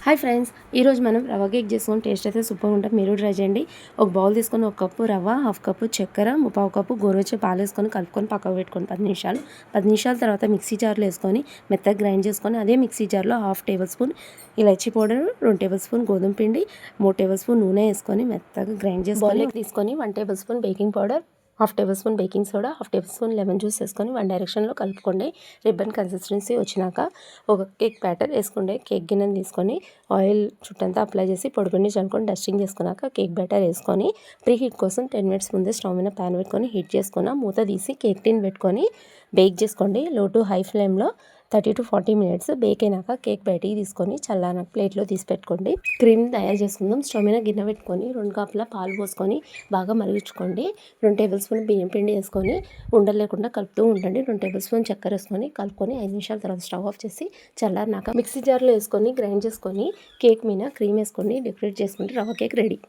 Hi friends, ఈరోజు మనం రవ్వ కేక్ చేసుకొని టేస్ట్ అయితే సూపర్గా ఉంటుంది. మీరు ట్రై చేయండి. ఒక బౌల్ తీసుకొని 1 కప్పు రవ్వ, 1/2 కప్పు చక్కెర, 3/4 కప్పు గోరువెచ్చని పాలు వేసుకొని కలుపుకొని పక్కకు పెట్టుకొని 10 నిమిషాలు. 10 నిమిషాల తర్వాత మిక్సీ జార్లో వేసుకొని మెత్తగా గ్రైండ్ చేసుకొని అదే మిక్సీ జార్లో 1/2 టేబుల్ స్పూన్ ఇలాచీ పౌడర్, 2 టేబుల్ స్పూన్ గోధుమ పిండి, 3 టేబుల్ స్పూన్ నూనె వేసుకొని మెత్తగా గ్రైండ్ చేసుకొని తీసుకొని 1 table spoon baking powder, 1/2 table spoon baking soda, 1/2 table spoon lemon juice వేసుకొని 1 డైరెక్షన్లో కలుపుకోండి. రిబ్బన్ కన్సిస్టెన్సీ వచ్చినాక ఒక కేక్ బ్యాటర్ వేసుకోండి. కేక్ గిన్నెని తీసుకొని ఆయిల్ చుట్టంతా అప్లై చేసి పొడిపిండి చల్లుకొని డస్టింగ్ చేసుకున్నాక కేక్ బ్యాటర్ వేసుకొని ప్రీ హీట్ కోసం 10 మినిట్స్ ముందే స్టవ్ మీద ప్యాన్ పెట్టుకొని హీట్ చేసుకున్న మూత తీసి కేక్ టిన్ పెట్టుకొని బేక్ చేసుకోండి. లో టు హై ఫ్లేమ్లో 30 to 40 మినిట్స్. బేక్ అయినాక కేక్ బయటికి తీసుకొని చల్లారిన ప్లేట్లో తీసి పెట్టుకోండి. క్రీమ్ తయారు చేసుకుందాం. స్టవ్ మీద గిన్నె పెట్టుకొని 2 కప్పుల పాలు పోసుకొని బాగా మరిగించుకోండి. 2 టేబుల్ స్పూన్ బియ్యం పిండి వేసుకొని ఉండలు లేకుండా కలుపుతూ ఉండండి. 2 టేబుల్ స్పూన్ చక్కెర వేసుకొని కలుపుకొని 5 నిమిషాల తర్వాత స్టవ్ ఆఫ్ చేసి చల్లారినాక మిక్సీ జార్లో వేసుకొని గ్రైండ్ చేసుకొని కేక్ మీద క్రీమ్ వేసుకొని డెకరేట్ చేసుకుంటే రవ్వ కేక్ రెడీ.